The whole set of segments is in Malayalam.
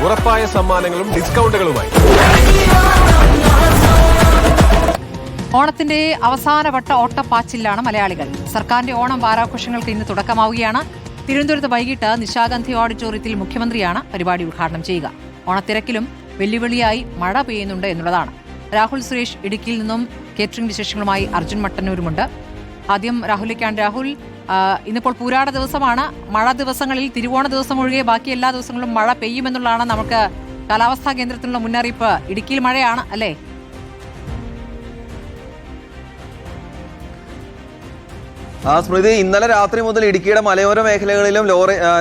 ഉറപ്പായ സമ്മാനങ്ങളും ഡിസ്കൗണ്ടുകളുമായി ഓണത്തിന്റെ അവസാനവട്ട ഓട്ടപ്പാച്ചിലാണ് മലയാളികൾ. സർക്കാരിന്റെ ഓണം വാരാഘോഷങ്ങൾക്ക് ഇന്ന് തുടക്കമാവുകയാണ്. തിരുവനന്തപുരത്ത് വൈകിട്ട് നിശാഗന്ധി ഓഡിറ്റോറിയത്തിൽ മുഖ്യമന്ത്രിയാണ് പരിപാടി ഉദ്ഘാടനം ചെയ്യുക. ഓണത്തിരക്കിലും വെല്ലുവിളിയായി മഴ പെയ്യുന്നുണ്ട് എന്നുള്ളതാണ്. രാഹുൽ സുരേഷ് ഇടുക്കിയിൽ നിന്നും കേറ്ററിംഗ് വിശേഷങ്ങളുമായി അർജുൻ മട്ടന്നൂരുമുണ്ട്. ആദ്യം രാഹുലിലേക്കാണ്. രാഹുൽ, ഇന്നിപ്പോൾ പൂരാട ദിവസമാണ്. മഴ ദിവസങ്ങളിൽ തിരുവോണ ദിവസം ഒഴികെ ബാക്കി എല്ലാ ദിവസങ്ങളിലും മഴ പെയ്യുമെന്നുള്ളതാണ് നമുക്ക് കാലാവസ്ഥാ കേന്ദ്രത്തിലുള്ള മുന്നറിയിപ്പ്. ഇടുക്കിയിൽ മഴയാണ് അല്ലേ? സ്മൃതി, ഇന്നലെ രാത്രി മുതൽ ഇടുക്കിയുടെ മലയോര മേഖലകളിലും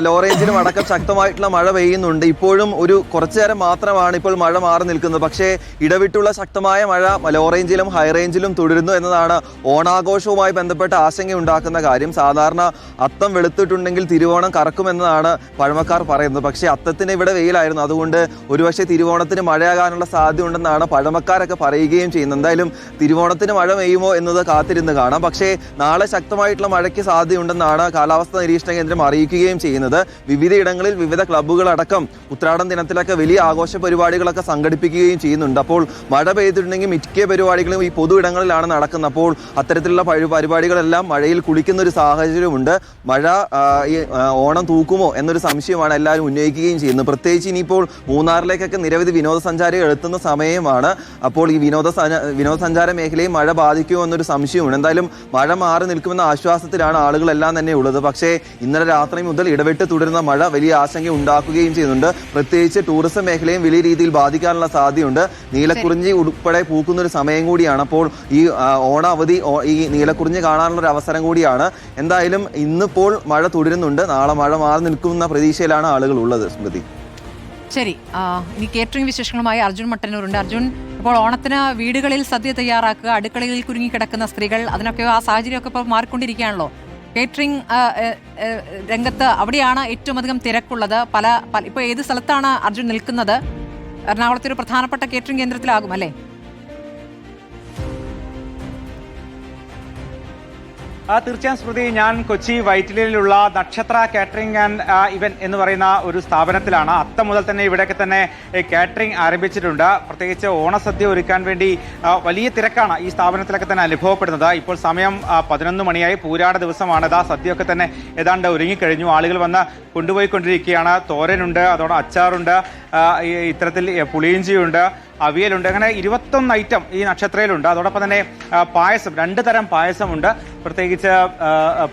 ലോ റേഞ്ചിലും അടക്കം ശക്തമായിട്ടുള്ള മഴ പെയ്യുന്നുണ്ട്. ഇപ്പോഴും ഒരു കുറച്ചു നേരം മാത്രമാണ് ഇപ്പോൾ മഴ മാറി നിൽക്കുന്നത്. പക്ഷേ ഇടവിട്ടുള്ള ശക്തമായ മഴ ലോ റേഞ്ചിലും ഹൈ റേഞ്ചിലും തുടരുന്നു എന്നതാണ് ഓണാഘോഷവുമായി ബന്ധപ്പെട്ട ആശങ്കയുണ്ടാക്കുന്ന കാര്യം. സാധാരണ അത്തം വെളുത്തിട്ടുണ്ടെങ്കിൽ തിരുവോണം കറക്കുമെന്നതാണ് പഴമക്കാർ പറയുന്നത്. പക്ഷേ അത്തത്തിന് ഇവിടെ വെയിലായിരുന്നു. അതുകൊണ്ട് ഒരുപക്ഷെ തിരുവോണത്തിന് മഴയാകാനുള്ള സാധ്യത ഉണ്ടെന്നാണ് പഴമക്കാരൊക്കെ പറയുകയും ചെയ്യുന്നത്. എന്തായാലും തിരുവോണത്തിന് മഴ പെയ്യുമോ എന്നത് കാത്തിരുന്ന് കാണാം. പക്ഷേ നാളെ ശക്തമായിട്ടുള്ള മഴയ്ക്ക് സാധ്യതയുണ്ടെന്നാണ് കാലാവസ്ഥാ നിരീക്ഷണ കേന്ദ്രം അറിയിക്കുകയും ചെയ്യുന്നത്. വിവിധയിടങ്ങളിൽ വിവിധ ക്ലബ്ബുകളടക്കം ഉത്രാടം ദിനത്തിലൊക്കെ വലിയ ആഘോഷ പരിപാടികളൊക്കെ സംഘടിപ്പിക്കുകയും ചെയ്യുന്നുണ്ട്. അപ്പോൾ മഴ പെയ്തിട്ടുണ്ടെങ്കിൽ മിക്ക പരിപാടികളും ഈ പൊതു ഇടങ്ങളിലാണ് നടക്കുന്നത്. അപ്പോൾ അത്തരത്തിലുള്ള പരിപാടികളെല്ലാം മഴയിൽ കുളിക്കുന്ന ഒരു സാഹചര്യമുണ്ട്. മഴ ഈ ഓണം തൂക്കുമോ എന്നൊരു സംശയമാണ് എല്ലാവരും ഉന്നയിക്കുകയും ചെയ്യുന്നത്. പ്രത്യേകിച്ച് ഇനിയിപ്പോൾ മൂന്നാറിലേക്കൊക്കെ നിരവധി വിനോദസഞ്ചാരികൾ എത്തുന്ന സമയമാണ്. അപ്പോൾ ഈ വിനോദസഞ്ചാര മേഖലയും മഴ ബാധിക്കുമോ എന്നൊരു സംശയമുണ്ട്. എന്തായാലും മഴ മാറി നിൽക്കുമെന്ന ആശ്വാസത്തിലാണ് ആളുകളെല്ലാം തന്നെ ഉള്ളത്. പക്ഷേ ഇന്നലെ രാത്രി മുതൽ ഇടവിട്ട് തുടരുന്ന മഴ വലിയ ആശങ്ക ഉണ്ടാക്കുകയും ചെയ്യുന്നുണ്ട്. പ്രത്യേകിച്ച് ടൂറിസം മേഖലയും വലിയ രീതിയിൽ ബാധിക്കാനുള്ള സാധ്യതയുണ്ട്. നീലക്കുറിഞ്ഞി ഉൾപ്പെടെ പൂക്കുന്ന ഒരു സമയം കൂടിയാണ്. അപ്പോൾ ഈ ഓണ അവധി ഈ നീലക്കുറിഞ്ഞി കാണാനുള്ള ഒരു അവസരം കൂടിയാണ്. എന്തായാലും ഇന്നിപ്പോൾ മഴ തുടരുന്നുണ്ട്. നാളെ മഴ മാറി നിൽക്കുന്ന പ്രതീക്ഷയിലാണ് ആളുകൾ ഉള്ളത്. സ്മൃതി, ശരി. ഇനി കേറ്ററിംഗ് വിശേഷങ്ങളുമായി അർജുൻ മട്ടന്നൂരുണ്ട്. അർജുൻ, ഇപ്പോൾ ഓണത്തിന് വീടുകളിൽ സദ്യ തയ്യാറാക്കുക, അടുക്കളയിൽ കുരുങ്ങിക്കിടക്കുന്ന സ്ത്രീകൾ, അതിനൊക്കെ ആ സാഹചര്യമൊക്കെ ഇപ്പോൾ മാറിക്കൊണ്ടിരിക്കുകയാണല്ലോ. കേറ്ററിംഗ് രംഗത്ത് അവിടെയാണ് ഏറ്റവും അധികം തിരക്കുള്ളത്. ഇപ്പോൾ ഏത് സ്ഥലത്താണ് അർജുൻ നിൽക്കുന്നത്? എറണാകുളത്തെ ഒരു പ്രധാനപ്പെട്ട കേറ്ററിംഗ് കേന്ദ്രത്തിലാകും അല്ലേ? തീർച്ചയായും സ്മൃതി, ഞാൻ കൊച്ചി വൈറ്റിലയിലുള്ള നക്ഷത്ര കാറ്ററിംഗ് ആൻഡ് ഇവന്റ് എന്ന് പറയുന്ന ഒരു സ്ഥാപനത്തിലാണ്. അത്തം മുതൽ തന്നെ ഇവിടെയൊക്കെ തന്നെ കാറ്ററിംഗ് ആരംഭിച്ചിട്ടുണ്ട്. പ്രത്യേകിച്ച് ഓണസദ്യ ഒരുക്കാൻ വേണ്ടി വലിയ തിരക്കാണ് ഈ സ്ഥാപനത്തിലൊക്കെ തന്നെ അനുഭവപ്പെടുന്നത്. ഇപ്പോൾ സമയം 11 മണിയായി. പൂരാട ദിവസമാണ്. സദ്യയൊക്കെ തന്നെ ഏതാണ്ട് ഒരുങ്ങിക്കഴിഞ്ഞു. ആളുകൾ വന്ന് കൊണ്ടുപോയിക്കൊണ്ടിരിക്കുകയാണ്. തോരനുണ്ട്, അതോടെ അച്ചാറുണ്ട്, ഇത്തരത്തിൽ പുളിയിഞ്ചിയുണ്ട്, അവിയലുണ്ട്. അങ്ങനെ 21 ഐറ്റം ഈ നക്ഷത്രയിലുണ്ട്. അതോടൊപ്പം തന്നെ പായസം, 2 തരം പായസമുണ്ട്. പ്രത്യേകിച്ച്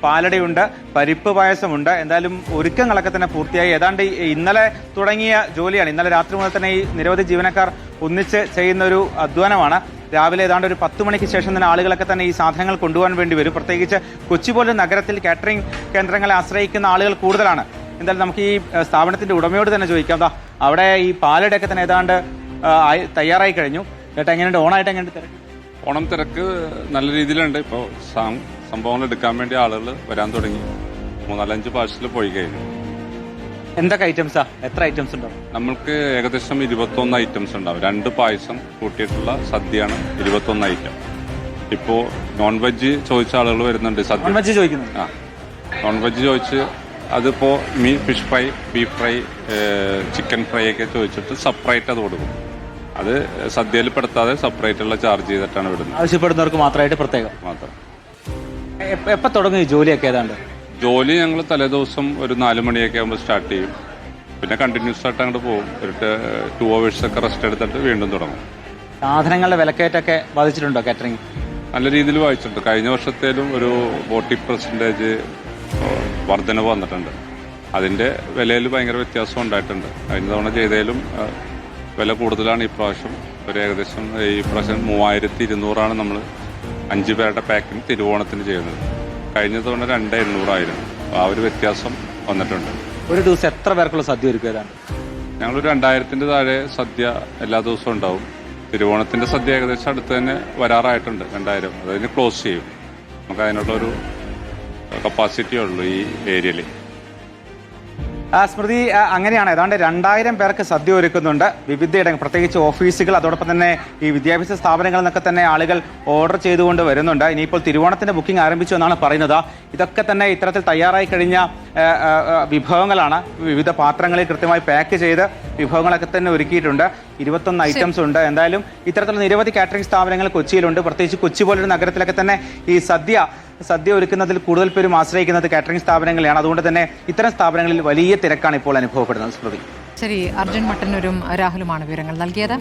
പാലടയുണ്ട്, പരിപ്പ് പായസമുണ്ട്. എന്തായാലും ഒരുക്കങ്ങളൊക്കെ തന്നെ പൂർത്തിയായി. ഏതാണ്ട് ഇന്നലെ തുടങ്ങിയ ജോലിയാണ്. ഇന്നലെ രാത്രി മുതൽ തന്നെ ഈ നിരവധി ജീവനക്കാർ ഒന്നിച്ച് ചെയ്യുന്ന ഒരു അധ്വാനമാണ്. രാവിലെ ഏതാണ്ട് ഒരു 10 മണിക്ക് ശേഷം തന്നെ ആളുകളൊക്കെ തന്നെ ഈ സാധനങ്ങൾ കൊണ്ടുപോകാൻ വേണ്ടി വരും. പ്രത്യേകിച്ച് കൊച്ചി പോലുള്ള നഗരത്തിൽ കാറ്ററിംഗ് കേന്ദ്രങ്ങളെ ആശ്രയിക്കുന്ന ആളുകൾ കൂടുതലാണ്. എന്തായാലും നമുക്ക് ഈ സ്ഥാപനത്തിന്റെ ഉടമയോട് തന്നെ ചോദിക്കാം. അവിടെ ഈ പാലടയൊക്കെ തന്നെ ഏതാണ്ട് തയ്യാറായി കഴിഞ്ഞു. ചേട്ടാ, എങ്ങനെയുണ്ട് ഓണായിട്ട്? എങ്ങനെയുണ്ട് തിരക്ക്? ഓണം തിരക്ക് നല്ല രീതിയിലുണ്ട്. ഇപ്പോൾ സംഭവങ്ങൾ എടുക്കാൻ വേണ്ടി ആളുകൾ വരാൻ തുടങ്ങി. 3-4-5 പാഴ്സൽ പോയി കഴിഞ്ഞു. എന്തൊക്കെ ഐറ്റംസാ? എത്ര ഐറ്റംസ് ഉണ്ടാവും? നമ്മൾക്ക് ഏകദേശം 21 ഐറ്റംസ് ഉണ്ടാവും. 2 പായസം കൂട്ടിയിട്ടുള്ള സദ്യയാണ് 21 ഐറ്റം. ഇപ്പോൾ നോൺ വെജ് ചോദിച്ച ആളുകൾ വരുന്നുണ്ട്. സദ്യ നോൺ വെജ് ചോദിക്കുന്നു. നോൺ വെജ് ചോദിച്ച് അതിപ്പോ fish fry, beef fry, chicken fry ഒക്കെ ചോദിച്ചിട്ട് സെപ്പറേറ്റ് അത് കൊടുക്കും. അത് സദ്യയിൽ പെടുത്താതെ സെപ്പറേറ്റ് ഉള്ള ചാർജ് ചെയ്തിട്ടാണ് വിടുന്നത്. ആവശ്യപ്പെടുന്നവർക്ക് മാത്രമായിട്ട് പ്രത്യേകം മാത്രം. എപ്പോൾ തുടങ്ങും ഈ ജോലിയൊക്കെ? ഏതാണ്ട് ജോലി ഞങ്ങൾ തലേദിവസം ഒരു 4 മണിയൊക്കെ ആകുമ്പോൾ സ്റ്റാർട്ട് ചെയ്യും. പിന്നെ കണ്ടിന്യൂസ് ആയിട്ട് അങ്ങോട്ട് പോകും. ഒരു 2 hours ഒക്കെ റെസ്റ്റ് എടുത്തിട്ട് വീണ്ടും തുടങ്ങും. സാധനങ്ങളുടെ വിലക്കയറ്റൊക്കെ ബാധിച്ചിട്ടുണ്ടോ കാറ്ററിംഗ്? നല്ല രീതിയിൽ വായിച്ചിട്ടുണ്ട്. കഴിഞ്ഞ വർഷത്തേലും ഒരു 40% വർധനവ് വന്നിട്ടുണ്ട്. അതിന്റെ വിലയിൽ ഭയങ്കര വ്യത്യാസം ഉണ്ടായിട്ടുണ്ട്. കഴിഞ്ഞ തവണ ചെയ്തതിലും വില കൂടുതലാണ് ഇപ്രാവശ്യം. ഒരു ഏകദേശം ഈ പ്രാവശ്യം 3200 നമ്മൾ 5 പേരുടെ പാക്കിന് തിരുവോണത്തിന് ചെയ്യുന്നത്. കഴിഞ്ഞ തവണ 2800 ആ ഒരു വ്യത്യാസം വന്നിട്ടുണ്ട്. ഒരു ദിവസം എത്ര പേർക്കുള്ള സദ്യ ഒരുക്കും? ഏതാണ്? ഞങ്ങളൊരു 2000-ന്റെ താഴെ സദ്യ എല്ലാ ദിവസവും ഉണ്ടാവും. തിരുവോണത്തിന്റെ സദ്യ ഏകദേശം അടുത്ത് തന്നെ വരാറായിട്ടുണ്ട്. 2000 അതിന് ക്ലോസ് ചെയ്യും. നമുക്ക് അതിനുള്ളൊരു കപ്പാസിറ്റി ഉള്ളൂ ഈ ഏരിയയിൽ. സ്മൃതി, അങ്ങനെയാണ്. ഏതാണ്ട് 2000 പേർക്ക് സദ്യ ഒരുക്കുന്നുണ്ട് വിവിധയിടങ്ങൾ, പ്രത്യേകിച്ച് ഓഫീസുകൾ, അതോടൊപ്പം തന്നെ ഈ വിദ്യാഭ്യാസ സ്ഥാപനങ്ങളിൽ നിന്നൊക്കെ തന്നെ ആളുകൾ ഓർഡർ ചെയ്തുകൊണ്ട് വരുന്നുണ്ട്. ഇനിയിപ്പോൾ തിരുവോണത്തിന്റെ ബുക്കിംഗ് ആരംഭിച്ചു എന്നാണ് പറയുന്നത്. ഇതൊക്കെ തന്നെ ഇത്തരത്തിൽ തയ്യാറായി കഴിഞ്ഞ വിഭവങ്ങളാണ്. വിവിധ പാത്രങ്ങളിൽ കൃത്യമായി പാക്ക് ചെയ്ത് വിഭവങ്ങളൊക്കെ തന്നെ ഒരുക്കിയിട്ടുണ്ട്. 21 ഐറ്റംസ് ഉണ്ട്. എന്തായാലും ഇത്തരത്തിലുള്ള നിരവധി കാറ്ററിംഗ് സ്ഥാപനങ്ങൾ കൊച്ചിയിലുണ്ട്. പ്രത്യേകിച്ച് കൊച്ചി പോലൊരു നഗരത്തിലൊക്കെ തന്നെ ഈ സദ്യ ഒരുക്കുന്നതിൽ കൂടുതൽ പേരും ആശ്രയിക്കുന്നത് കാറ്ററിംഗ് സ്ഥാപനങ്ങളെയാണ്. അതുകൊണ്ട് തന്നെ ഇത്തരം സ്ഥാപനങ്ങളിൽ വലിയ തിരക്കാണ് ഇപ്പോൾ അനുഭവപ്പെടുന്നത്. സ്മൃതി. ശരി, അർജുൻ മട്ടന്നൂരും രാഹുലുമാണ് വിവരങ്ങൾ നൽകിയത്.